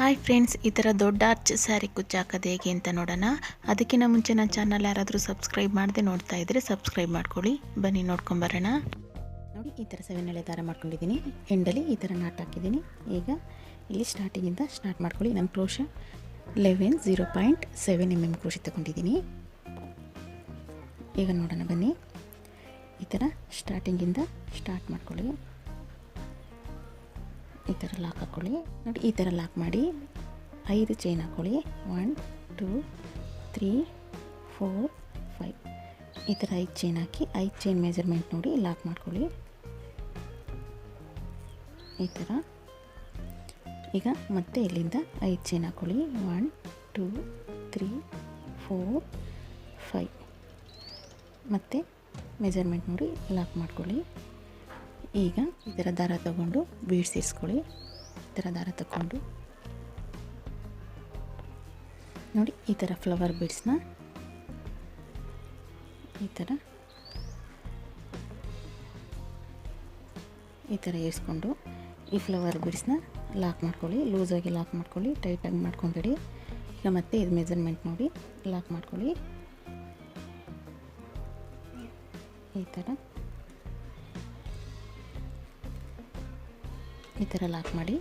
Hi friends, ಈ ಥರ ದೊಡ್ಡ ಆರ್ಚ್ ಸ್ಯಾರಿ ಕುಚ್ಚು ಹಾಕೋದು ಹೇಗೆ ಅಂತ ನೋಡೋಣ. ಅದಕ್ಕಿಂತ ಮುಂಚೆ ನನ್ನ ಚಾನಲ್ ಯಾರಾದರೂ ಸಬ್ಸ್ಕ್ರೈಬ್ ಮಾಡದೆ ನೋಡ್ತಾ ಇದ್ದರೆ ಸಬ್ಸ್ಕ್ರೈಬ್ ಮಾಡ್ಕೊಳ್ಳಿ. ಬನ್ನಿ ನೋಡ್ಕೊಂಬರೋಣ. ನೋಡಿ, ಈ ಥರ 7 ಎಳೆ ದಾರ ಮಾಡ್ಕೊಂಡಿದ್ದೀನಿ. ಎಂಡಲ್ಲಿ ಈ ಥರ ನಾಟ್ ಹಾಕಿದ್ದೀನಿ. ಈಗ ಇಲ್ಲಿ ಸ್ಟಾರ್ಟಿಂಗಿಂದ ಸ್ಟಾರ್ಟ್ ಮಾಡ್ಕೊಳ್ಳಿ. ನಾನು ಕ್ರೋಶ 0.7 mm ಕ್ರೋಶ ತಗೊಂಡಿದ್ದೀನಿ. ಈಗ ನೋಡೋಣ ಬನ್ನಿ. ಈ ಥರ ಸ್ಟಾರ್ಟಿಂಗಿಂದ ಸ್ಟಾರ್ಟ್ ಮಾಡ್ಕೊಳ್ಳಿ. ಈ ಥರ ಲಾಕ್ ಹಾಕ್ಕೊಳ್ಳಿ. ನೋಡಿ, ಈ ಥರ ಲಾಕ್ ಮಾಡಿ 5 ಚೈನ್ ಹಾಕ್ಕೊಳ್ಳಿ. 1 2 3 4 5 ಈ ಥರ 5 ಚೈನ್ ಹಾಕಿ 5 ಚೈನ್ ಮೆಜರ್ಮೆಂಟ್ ನೋಡಿ ಲಾಕ್ ಮಾಡ್ಕೊಳ್ಳಿ. ಈ ಥರ ಈಗ ಮತ್ತೆ ಇಲ್ಲಿಂದ 5 ಚೈನ್ ಹಾಕ್ಕೊಳ್ಳಿ. 1 2 3 4 5 ಮತ್ತು ಮೆಜರ್ಮೆಂಟ್ ನೋಡಿ ಲಾಕ್ ಮಾಡ್ಕೊಳ್ಳಿ. ಈಗ ಈ ಥರ ದಾರ ತಗೊಂಡು ಬೀಡ್ಸ್ ಇರಿಸ್ಕೊಳ್ಳಿ. ಈ ಥರ ದಾರ ತಗೊಂಡು ನೋಡಿ, ಈ ಥರ ಫ್ಲವರ್ ಬೀಡ್ಸ್ನ ಈ ಥರ ಇರಿಸ್ಕೊಂಡು ಈ ಫ್ಲವರ್ ಬೀಡ್ಸ್ನ ಲಾಕ್ ಮಾಡ್ಕೊಳ್ಳಿ. ಲೂಸಾಗಿ ಲಾಕ್ ಮಾಡ್ಕೊಳ್ಳಿ, ಟೈಟಾಗಿ ಮಾಡ್ಕೊಬೇಡಿ. ಈಗ ಮತ್ತೆ ಇದು ಮೆಜರ್ಮೆಂಟ್ ನೋಡಿ ಲಾಕ್ ಮಾಡ್ಕೊಳ್ಳಿ. ಈ ಥರ ಲಾಕ್ ಮಾಡಿ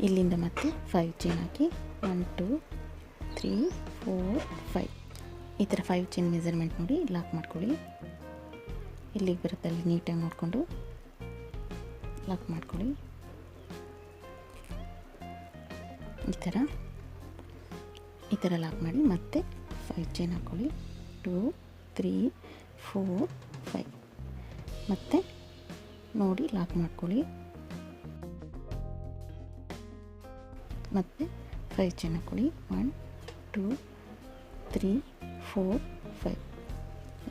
ಇಲ್ಲಿಂದ ಮತ್ತೆ 5 ಚೈನ್ ಹಾಕಿ 1 2 3 4 5 ಈ ಥರ 5 ಚೈನ್ ಮೆಜರ್ಮೆಂಟ್ ನೋಡಿ ಲಾಕ್ ಮಾಡ್ಕೊಳ್ಳಿ. ಇಲ್ಲಿಗೆ ಬರುತ್ತೆ ಅಲ್ಲಿ ನೀಟಾಗಿ ನೋಡಿಕೊಂಡು ಲಾಕ್ ಮಾಡ್ಕೊಳ್ಳಿ. ಈ ಥರ ಲಾಕ್ ಮಾಡಿ ಮತ್ತೆ 5 ಚೈನ್ ಹಾಕ್ಕೊಳ್ಳಿ. 2 3 4 5 ಮತ್ತೆ ನೋಡಿ ಲಾಕ್ ಮಾಡ್ಕೊಳ್ಳಿ. ಮತ್ತೆ 5 ಚೈನ್ ಹಾಕ್ಕೊಳ್ಳಿ. 1 2 3 4 5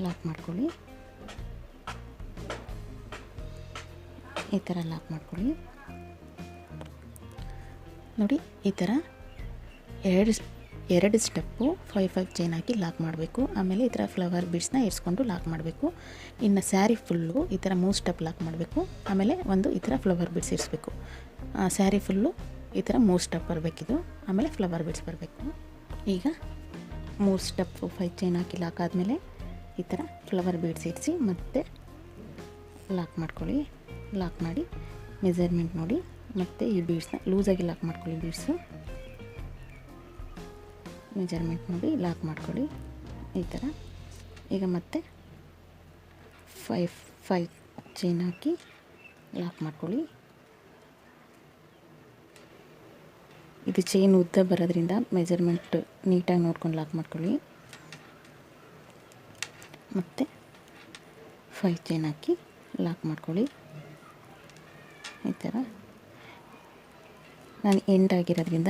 ಲಾಕ್ ಮಾಡ್ಕೊಳ್ಳಿ. ಈ ಥರ ಲಾಕ್ ಮಾಡ್ಕೊಳ್ಳಿ. ನೋಡಿ, ಈ ಥರ ಎರಡು ಸ್ಟೆಪ್ಪು 5 ಚೈನ್ ಹಾಕಿ ಲಾಕ್ ಮಾಡಬೇಕು. ಆಮೇಲೆ ಈ ಥರ ಫ್ಲವರ್ ಬೀಡ್ಸ್ನ ಇರಿಸ್ಕೊಂಡು ಲಾಕ್ ಮಾಡಬೇಕು. ಇನ್ನು ಸ್ಯಾರಿ ಫುಲ್ಲು ಈ ಥರ 3 ಸ್ಟೆಪ್ ಲಾಕ್ ಮಾಡಬೇಕು. ಆಮೇಲೆ ಒಂದು ಈ ಥರ ಫ್ಲವರ್ ಬೀಡ್ಸ್ ಇರಿಸ್ಬೇಕು. ಸ್ಯಾರಿ ಫುಲ್ಲು ಈ ಥರ 3 ಸ್ಟೆಪ್ ಬರಬೇಕಿದು. ಆಮೇಲೆ ಫ್ಲವರ್ ಬೀಡ್ಸ್ ಬರಬೇಕು. ಈಗ 3 ಸ್ಟೆಪ್ 5 ಚೈನ್ ಹಾಕಿ ಲಾಕ್ ಆದಮೇಲೆ ಈ ಥರ ಫ್ಲವರ್ ಬೀಡ್ಸ್ ಇರಿಸಿ ಮತ್ತೆ ಲಾಕ್ ಮಾಡ್ಕೊಳ್ಳಿ. ಲಾಕ್ ಮಾಡಿ ಮೆಜರ್ಮೆಂಟ್ ನೋಡಿ ಮತ್ತು ಈ ಬೀಡ್ಸ್ನ ಲೂಸಾಗಿ ಲಾಕ್ ಮಾಡ್ಕೊಳ್ಳಿ. ಬೀಡ್ಸು ಮೆಜರ್ಮೆಂಟ್ ನೋಡಿ ಲಾಕ್ ಮಾಡ್ಕೊಳ್ಳಿ. ಈ ಥರ ಈಗ ಮತ್ತೆ 5 ಚೈನ್ ಹಾಕಿ ಲಾಕ್ ಮಾಡ್ಕೊಳ್ಳಿ. ಇದು ಚೈನ್ ಉದ್ದ ಬರೋದ್ರಿಂದ ಮೆಜರ್ಮೆಂಟ್ ನೀಟಾಗಿ ನೋಡ್ಕೊಂಡು ಲಾಕ್ ಮಾಡ್ಕೊಳ್ಳಿ. ಮತ್ತು 5 ಚೈನ್ ಹಾಕಿ ಲಾಕ್ ಮಾಡ್ಕೊಳ್ಳಿ. ಈ ಥರ ನಾನು ಎಂಡ್ ಆಗಿರೋದ್ರಿಂದ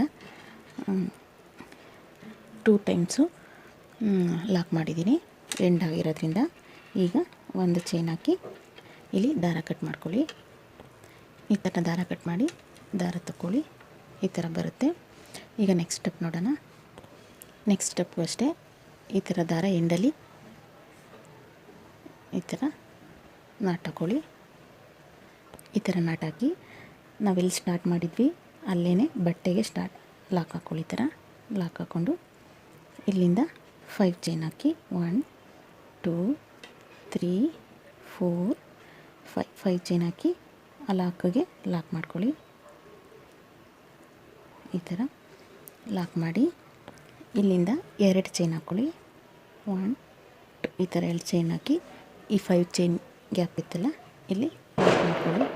2 ಟೈಮ್ಸು ಲಾಕ್ ಮಾಡಿದ್ದೀನಿ. ಎಂಡ್ ಆಗಿರೋದ್ರಿಂದ ಈಗ 1 ಚೈನ್ ಹಾಕಿ ಇಲ್ಲಿ ದಾರ ಕಟ್ ಮಾಡ್ಕೊಳ್ಳಿ. ಈ ಥರ ದಾರ ಕಟ್ ಮಾಡಿ ದಾರ ತಗೊಳ್ಳಿ. ಈ ಥರ ಬರುತ್ತೆ. ಈಗ ನೆಕ್ಸ್ಟ್ ಸ್ಟೆಪ್ ನೋಡೋಣ. ನೆಕ್ಸ್ಟ್ ಸ್ಟೆಪ್ಪು ಅಷ್ಟೇ. ಈ ಥರ ದಾರ ಎಂಡಲ್ಲಿ ಈ ಥರ ನಾಟ್ ಹಾಕ್ಕೊಳ್ಳಿ. ಈ ಥರ ನಾಟ್ ಹಾಕಿ ನಾವೆಲ್ಲಿ ಸ್ಟಾರ್ಟ್ ಮಾಡಿದ್ವಿ ಅಲ್ಲೇ ಬಟ್ಟೆಗೆ ಲಾಕ್ ಹಾಕ್ಕೊಳ್ಳಿ. ಈ ಥರ ಲಾಕ್ ಹಾಕ್ಕೊಂಡು ಇಲ್ಲಿಂದ 5 ಚೈನ್ ಹಾಕಿ 1 2 3 4 5 ಚೈನ್ ಹಾಕಿ ಆ ಲಾಕಿಗೆ ಲಾಕ್ ಮಾಡ್ಕೊಳ್ಳಿ. ಈ ಥರ ಲಾಕ್ ಮಾಡಿ ಇಲ್ಲಿಂದ 2 ಚೈನ್ ಹಾಕ್ಕೊಳ್ಳಿ. 1 2 ಈ ಥರ 2 ಚೈನ್ ಹಾಕಿ ಈ 5 ಚೈನ್ ಗ್ಯಾಪ್ ಇತ್ತಲ್ಲ ಇಲ್ಲಿ ಲಾಕ್ ಮಾಡ್ಕೊಳ್ಳಿ.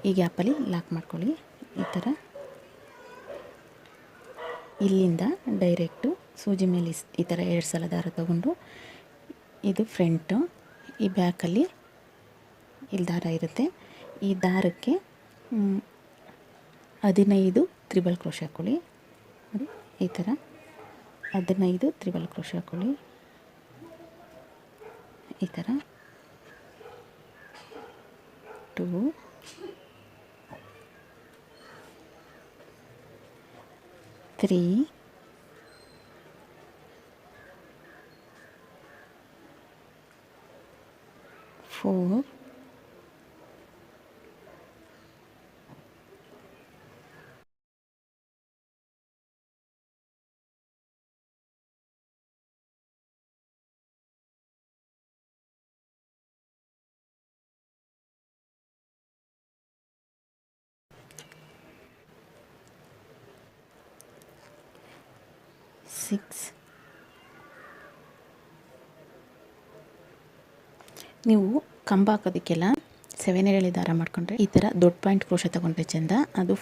ಈ ಗ್ಯಾಪಲ್ಲಿ ಲಾಕ್ ಮಾಡ್ಕೊಳ್ಳಿ. ಈ ಥರ ಇಲ್ಲಿಂದ ಡೈರೆಕ್ಟು ಸೂಜಿ ಮೇಲೆ ಈ ಥರ 2 ಸಲ ದಾರ ತಗೊಂಡು ಇದು ಫ್ರಂಟು, ಈ ಬ್ಯಾಕಲ್ಲಿ ಇಲ್ಲಿ ದಾರ ಇರುತ್ತೆ. ಈ ದಾರಕ್ಕೆ 15 ತ್ರಿಬಲ್ ಕ್ರೋಶ ಹಾಕ್ಕೊಳ್ಳಿ. ನೋಡಿ, ಈ ಥರ 15 ತ್ರಿಬಲ್ ಕ್ರೋಶ ಹಾಕ್ಕೊಳ್ಳಿ. ಈ ಥರ 2 3 4 6. ನೀವು ಕಂಬ ಹಾಕೋದಕ್ಕೆಲ್ಲ 7 ಎಳೆ ದಾರ ಮಾಡ್ಕೊಂಡ್ರೆ ಈ ಥರ ದೊಡ್ಡ ಪಾಯಿಂಟ್ ಕ್ರೋಶೆ ತೊಗೊಂಡ್ರೆ ಚೆಂದ. ಅದು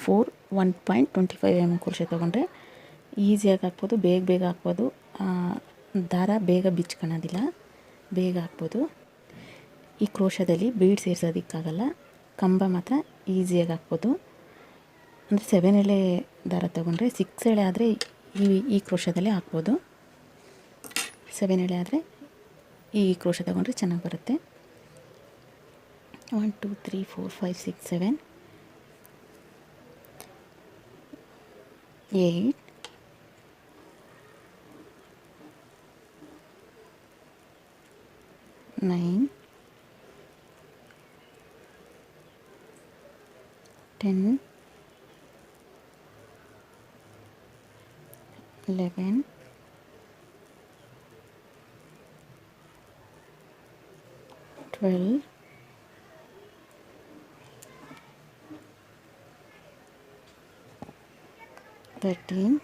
1.25 mm ಕ್ರೋಶೆ ತೊಗೊಂಡ್ರೆ ಈಸಿಯಾಗಿ ಹಾಕ್ಬೋದು, ಬೇಗ ಹಾಕ್ಬೋದು. ದಾರ ಬೇಗ ಬಿಚ್ಕೊಳೋದಿಲ್ಲ, ಬೇಗ ಹಾಕ್ಬೋದು. ಈ ಕ್ರೋಶದಲ್ಲಿ ಬೀಡ್ ಸೇರಿಸೋದಕ್ಕಾಗಲ್ಲ, ಕಂಬ ಮಾತ್ರ ಈಸಿಯಾಗಿ ಹಾಕ್ಬೋದು. ಅಂದರೆ 7 ಎಳೆ ದಾರ ತೊಗೊಂಡ್ರೆ 6 ಎಳೆ ಆದರೆ ಈ ಕ್ರೋಶದಲ್ಲೇ ಹಾಕ್ಬೋದು. 7 ಎಳೆ ಆದರೆ ಈ ಕ್ರೋಶ ತೊಗೊಂಡ್ರೆ ಚೆನ್ನಾಗಿ ಬರುತ್ತೆ. 1 2 3 4 5 6 7 8 9 10 11 12 13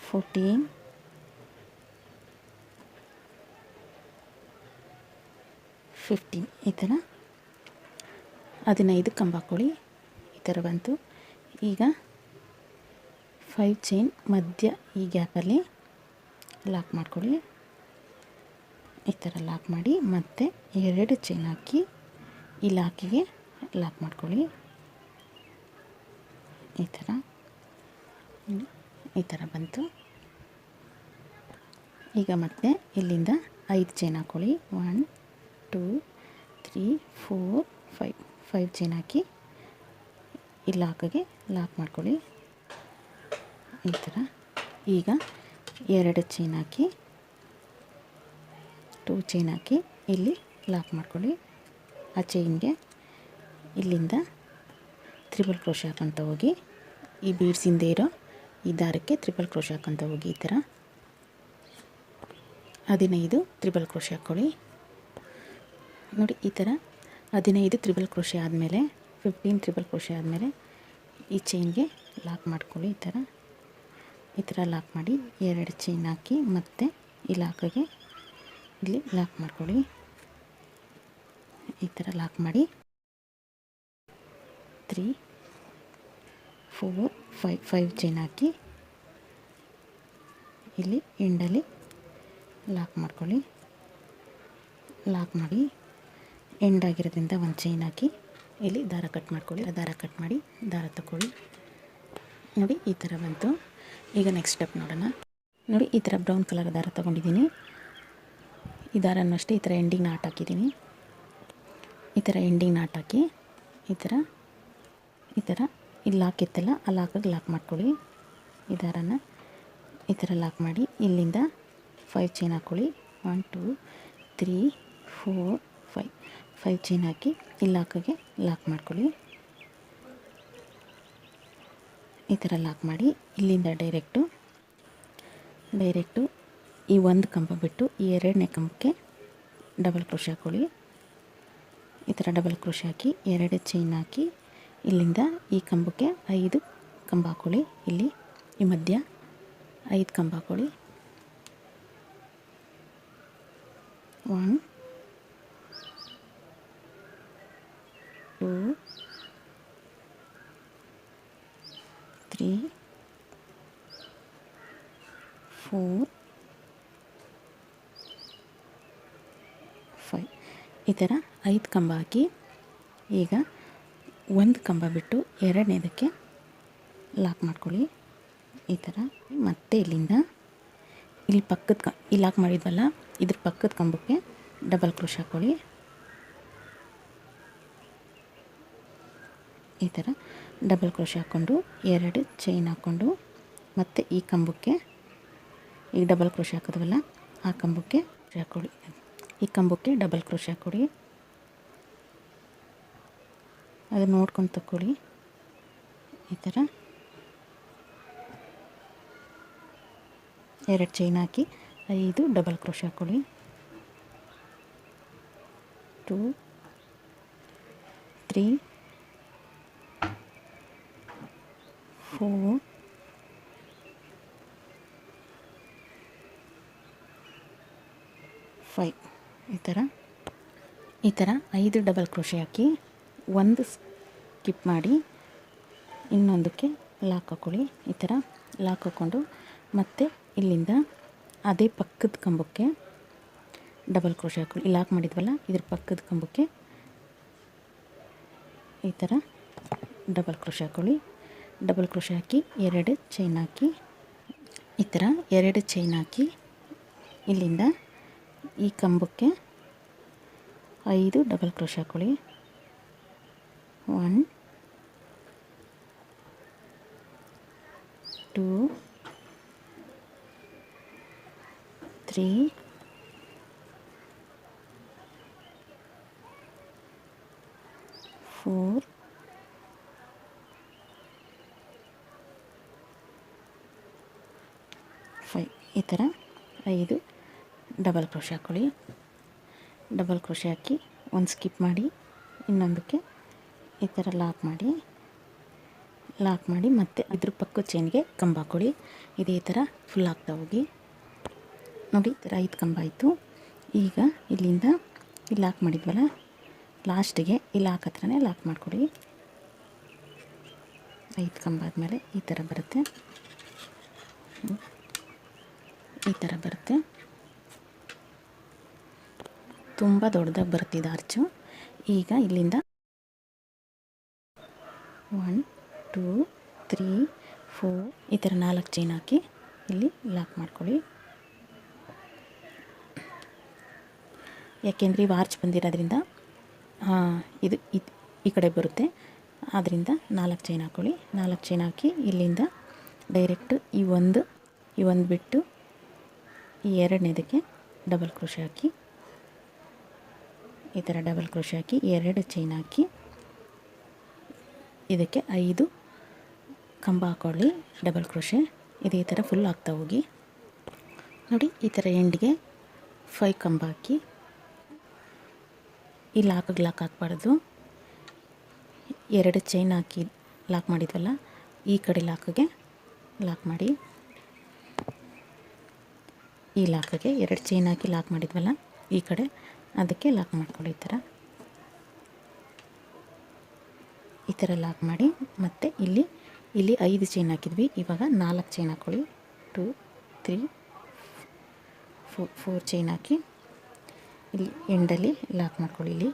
14 15 ಈ ಥರ 15 ಕಂಬ ಹಾಕ್ಕೊಳ್ಳಿ. ಈ ಥರ ಬಂತು. ಈಗ 5 ಚೈನ್ ಮಧ್ಯ ಈ ಗ್ಯಾಪಲ್ಲಿ ಲಾಕ್ ಮಾಡ್ಕೊಳ್ಳಿ. ಈ ಥರ ಲಾಕ್ ಮಾಡಿ ಮತ್ತೆ 2 ಚೈನ್ ಹಾಕಿ ಈ ಲಾಕಿಗೆ ಲಾಕ್ ಮಾಡ್ಕೊಳ್ಳಿ. ಈ ಥರ ಬಂತು. ಈಗ ಮತ್ತೆ ಇಲ್ಲಿಂದ 5 ಚೈನ್ ಹಾಕ್ಕೊಳ್ಳಿ. 1 2 3 4 5 ಚೈನ್ ಹಾಕಿ ಈ ಲಾಕಿಗೆ ಲಾಕ್ ಮಾಡ್ಕೊಳ್ಳಿ. ಈ ಥರ ಈಗ 2 ಚೈನ್ ಹಾಕಿ 2 ಚೈನ್ ಹಾಕಿ ಇಲ್ಲಿ ಲಾಕ್ ಮಾಡ್ಕೊಳ್ಳಿ. ಆ ಚೈನ್ಗೆ ಇಲ್ಲಿಂದ ತ್ರಿಬಲ್ ಕ್ರೋಶೆ ಹಾಕ್ಕೊತ ಹೋಗಿ ಈ ಬೀಡ್ಸ್ ಹಿಂದೆ ಇರೋ ಈ ದಾರಕ್ಕೆ ತ್ರಿಬಲ್ ಕ್ರೋಶೆ ಹಾಕ್ಕೊತ ಹೋಗಿ. ಈ ಥರ 15 ತ್ರಿಬಲ್ ಕ್ರೋಶೆ ಹಾಕ್ಕೊಳ್ಳಿ. ನೋಡಿ ಈ ಥರ 15 ತ್ರಿಬಲ್ ಕ್ರೋಶೆ ಆದಮೇಲೆ 15 ತ್ರಿಬಲ್ ಕ್ರೋಶೆ ಆದಮೇಲೆ ಈ ಚೈನ್ಗೆ ಲಾಕ್ ಮಾಡ್ಕೊಳ್ಳಿ. ಈ ಥರ ಲಾಕ್ ಮಾಡಿ 2 ಚೈನ್ ಹಾಕಿ ಮತ್ತೆ ಈ ಲಾಕಿಗೆ ಇಲ್ಲಿ ಲಾಕ್ ಮಾಡ್ಕೊಳ್ಳಿ. ಈ ಥರ ಲಾಕ್ ಮಾಡಿ 3 4 5 ಚೈನ್ ಹಾಕಿ ಇಲ್ಲಿ ಎಂಡಲ್ಲಿ ಲಾಕ್ ಮಾಡ್ಕೊಳ್ಳಿ. ಲಾಕ್ ಮಾಡಿ ಎಂಡ್ ಆಗಿರೋದ್ರಿಂದ 1 ಚೈನ್ ಹಾಕಿ ಇಲ್ಲಿ ದಾರ ಕಟ್ ಮಾಡ್ಕೊಳ್ಳಿ. ದಾರ ಕಟ್ ಮಾಡಿ ದಾರ ತಗೊಳ್ಳಿ. ನೋಡಿ ಈ ಥರ ಬಂತು. ಈಗ ನೆಕ್ಸ್ಟ್ ಸ್ಟೆಪ್ ನೋಡೋಣ. ನೋಡಿ ಈ ಥರ ಬ್ರೌನ್ ಕಲರ್ ದಾರ ತೊಗೊಂಡಿದ್ದೀನಿ. ಈ ದಾರನೂ ಅಷ್ಟೇ ಈ ಥರ ಎಂಡಿಂಗ್ ನಾಟ್ ಹಾಕಿದ್ದೀನಿ. ಈ ಥರ ಎಂಡಿಂಗ್ ನಾಟ್ ಹಾಕಿ ಈ ಥರ ಇಲ್ಲಿ ಲಾಕ್ ಇತ್ತಲ್ಲ ಆ ಲಾಕಿಗೆ ಲಾಕ್ ಮಾಡ್ಕೊಳ್ಳಿ. ಈ ದಾರನ ಈ ಥರ ಲಾಕ್ ಮಾಡಿ ಇಲ್ಲಿಂದ 5 ಚೈನ್ ಹಾಕ್ಕೊಳ್ಳಿ. 1 2 3 4 5 ಚೈನ್ ಹಾಕಿ ಈ ಲಾಕಿಗೆ ಲಾಕ್ ಮಾಡ್ಕೊಳ್ಳಿ. ಈ ಥರ ಲಾಕ್ ಮಾಡಿ ಇಲ್ಲಿಂದ ಡೈರೆಕ್ಟು ಈ ಒಂದು ಕಂಬ ಬಿಟ್ಟು ಈ 2ನೇ ಕಂಬಕ್ಕೆ ಡಬಲ್ ಕ್ರೋಶೆ ಹಾಕ್ಕೊಳ್ಳಿ. ಈ ಥರ ಡಬಲ್ ಕ್ರೋಶೆ ಹಾಕಿ 2 ಚೈನ್ ಹಾಕಿ ಇಲ್ಲಿಂದ ಈ ಕಂಬಕ್ಕೆ 5 ಕಂಬ ಹಾಕ್ಕೊಳ್ಳಿ. ಇಲ್ಲಿ ಈ ಮಧ್ಯ 5 ಕಂಬ ಹಾಕ್ಕೊಳ್ಳಿ. 1 2 3 4 5 ಈ ಥರ 5 ಕಂಬ ಹಾಕಿ ಈಗ ಒಂದು ಕಂಬ ಬಿಟ್ಟು 2ನೇದಕ್ಕೆ ಲಾಕ್ ಮಾಡ್ಕೊಳ್ಳಿ. ಈ ಥರ ಮತ್ತೆ ಇಲ್ಲಿಂದ ಇಲ್ಲಿ ಈ ಲಾಕ್ ಮಾಡಿದ್ವಲ್ಲ ಇದ್ರ ಪಕ್ಕದ ಕಂಬಕ್ಕೆ ಡಬಲ್ ಕ್ರೋಶೆ ಹಾಕ್ಕೊಳ್ಳಿ. ಈ ಥರ ಡಬಲ್ ಕ್ರೋಶೆ ಹಾಕ್ಕೊಂಡು 2 ಚೈನ್ ಹಾಕ್ಕೊಂಡು ಮತ್ತು ಈ ಕಂಬಕ್ಕೆ ಈಗ ಡಬಲ್ ಕ್ರೋಶೆ ಹಾಕಿದ್ವಲ್ಲ ಆ ಕಂಬಕ್ಕೆ ಹಾಕ್ಕೊಳ್ಳಿ. ಈ ಕಂಬಕ್ಕೆ ಡಬಲ್ ಕ್ರೋಶೆ ಹಾಕ್ಕೊಳ್ಳಿ. ಅದನ್ನು ನೋಡ್ಕೊಂಡು ತಗೊಳ್ಳಿ. ಈ ಥರ 2 ಚೈನ್ ಹಾಕಿ 5 ಡಬಲ್ ಕ್ರೋಶೆ ಹಾಕ್ಕೊಳ್ಳಿ. 2 3 4 5 ಈ ಥರ 5 ಡಬಲ್ ಕ್ರೋಶೆ ಹಾಕಿ ಒಂದು ಸ್ಕಿಪ್ ಮಾಡಿ ಇನ್ನೊಂದಕ್ಕೆ ಲಾಕ್ ಹಾಕ್ಕೊಳ್ಳಿ. ಈ ಥರ ಲಾಕ್ ಹಾಕ್ಕೊಂಡು ಮತ್ತೆ ಇಲ್ಲಿಂದ ಅದೇ ಪಕ್ಕದ ಕಂಬಕ್ಕೆ ಡಬಲ್ ಕ್ರೋಶೆ ಹಾಕ್ಕೊಳ್ಳಿ. ಲಾಕ್ ಮಾಡಿದ್ವಲ್ಲ ಇದ್ರ ಪಕ್ಕದ ಕಂಬಕ್ಕೆ ಈ ಥರ ಡಬಲ್ ಕ್ರೋಶೆ ಹಾಕ್ಕೊಳ್ಳಿ. ಡಬಲ್ ಕ್ರೋಶೆ ಹಾಕಿ 2 ಚೈನ್ ಹಾಕಿ ಈ ಥರ 2 ಚೈನ್ ಹಾಕಿ ಇಲ್ಲಿಂದ ಈ ಕಂಬಕ್ಕೆ 5 ಡಬಲ್ ಕ್ರೋಶೆ ಹಾಕ್ಕೊಳ್ಳಿ. 1 2 3 4 5 ಈ ಥರ 5 ಡಬಲ್ ಕ್ರೋಶೆ ಹಾಕ್ಕೊಳ್ಳಿ. ಡಬಲ್ ಕ್ರೋಶೆ ಹಾಕಿ ಒಂದು ಸ್ಕಿಪ್ ಮಾಡಿ ಇನ್ನೊಂದಕ್ಕೆ ಈ ಥರ ಲಾಕ್ ಮಾಡಿ ಮತ್ತೆ ಇದ್ರ ಪಕ್ಕದ ಚೈನ್ಗೆ ಕಂಬ ಹಾಕ್ಕೊಳ್ಳಿ. ಇದೇ ಥರ ಫುಲ್ ಆಗ್ತಾ ಹೋಗಿ. ನೋಡಿ ಈ ಥರ 5 ಕಂಬ ಆಯಿತು. ಈಗ ಇಲ್ಲಿಂದ ಇಲ್ಲಿ ಲಾಕ್ ಮಾಡಿದ್ವಲ್ಲ ಲಾಸ್ಟಿಗೆ ಇಲ್ಲಿ ಲಾಕ್ ಹತ್ರನೇ ಲಾಕ್ ಮಾಡಿಕೊಡಿ. 5 ಕಂಬ ಆದಮೇಲೆ ಈ ಥರ ಬರುತ್ತೆ. ಈ ಥರ ಬರುತ್ತೆ. ತುಂಬ ದೊಡ್ಡದಾಗಿ ಬರ್ತಿದೆ ಆರ್ಚು. ಈಗ ಇಲ್ಲಿಂದ 1 2 3 4 ಈ ಥರ 4 ಚೈನ್ ಹಾಕಿ ಇಲ್ಲಿ ಲಾಕ್ ಮಾಡ್ಕೊಳ್ಳಿ. ಯಾಕೆಂದರೆ ಇವು ಆರ್ಚ್ ಬಂದಿರೋದ್ರಿಂದ ಇದು ಈ ಕಡೆ ಬರುತ್ತೆ. ಆದ್ದರಿಂದ 4 ಚೈನ್ ಹಾಕ್ಕೊಳ್ಳಿ. 4 ಚೈನ್ ಹಾಕಿ ಇಲ್ಲಿಂದ ಡೈರೆಕ್ಟ್ ಈ ಒಂದು ಬಿಟ್ಟು ಈ ಎರಡನೇದಕ್ಕೆ ಡಬಲ್ ಕ್ರೋಶೆ ಹಾಕಿ ಈ ಥರ ಡಬಲ್ ಕ್ರೋಶೆ ಹಾಕಿ 2 ಚೈನ್ ಹಾಕಿ ಇದಕ್ಕೆ 5 ಕಂಬ ಹಾಕ್ಕೊಳ್ಳಿ ಡಬಲ್ ಕ್ರೋಶೆ. ಇದೇ ಥರ ಫುಲ್ ಆಗ್ತಾ ಹೋಗಿ. ನೋಡಿ ಈ ಥರ ಎಂಡಿಗೆ 5 ಕಂಬ ಹಾಕಿ ಈ ಲಾಕಿಗೆ ಲಾಕ್ ಹಾಕ್ಬಾರ್ದು. 2 ಚೈನ್ ಹಾಕಿ ಲಾಕ್ ಮಾಡಿದ್ವಲ್ಲ ಈ ಕಡೆ ಲಾಕಿಗೆ ಲಾಕ್ ಮಾಡಿ. ಈ ಲಾಕಿಗೆ 2 ಚೈನ್ ಹಾಕಿ ಲಾಕ್ ಮಾಡಿದ್ವಲ್ಲ ಈ ಕಡೆ ಅದಕ್ಕೆ ಲಾಕ್ ಮಾಡ್ಕೊಳ್ಳಿ. ಈ ಥರ ಲಾಕ್ ಮಾಡಿ ಮತ್ತು ಇಲ್ಲಿ 5 ಚೈನ್ ಹಾಕಿದ್ವಿ. ಇವಾಗ 4 ಚೈನ್ ಹಾಕ್ಕೊಳ್ಳಿ. 2 3 4 ಚೈನ್ ಹಾಕಿ ಇಲ್ಲಿ ಎಂಡಲ್ಲಿ ಲಾಕ್ ಮಾಡ್ಕೊಳ್ಳಿ. ಇಲ್ಲಿ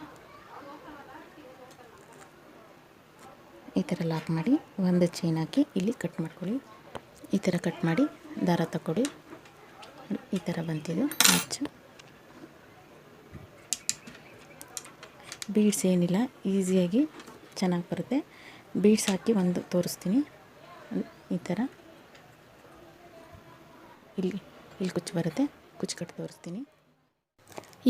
ಈ ಥರ ಲಾಕ್ ಮಾಡಿ 1 ಚೈನ್ ಹಾಕಿ ಇಲ್ಲಿ ಕಟ್ ಮಾಡ್ಕೊಳ್ಳಿ. ಈ ಥರ ಕಟ್ ಮಾಡಿ ದಾರ ತಗೊಳ್ಳಿ. ಈ ಥರ ಬಂತಿದ್ದು ಆರ್ಚು. ಬೀಡ್ಸ್ ಏನಿಲ್ಲ, ಈಸಿಯಾಗಿ ಚೆನ್ನಾಗಿ ಬರುತ್ತೆ. ಬೀಡ್ಸ್ ಹಾಕಿ ಒಂದು ತೋರಿಸ್ತೀನಿ. ಈ ಥರ ಇಲ್ಲಿ ಕುಚ್ಚು ಬರುತ್ತೆ, ಕುಚ್ಚು ಕಟ್ಟಿ ತೋರಿಸ್ತೀನಿ.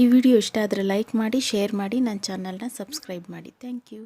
ಈ ವಿಡಿಯೋ ಇಷ್ಟ ಆದರೆ ಲೈಕ್ ಮಾಡಿ, ಶೇರ್ ಮಾಡಿ, ನನ್ನ ಚಾನಲ್ನ ಸಬ್ಸ್ಕ್ರೈಬ್ ಮಾಡಿ. Thank you.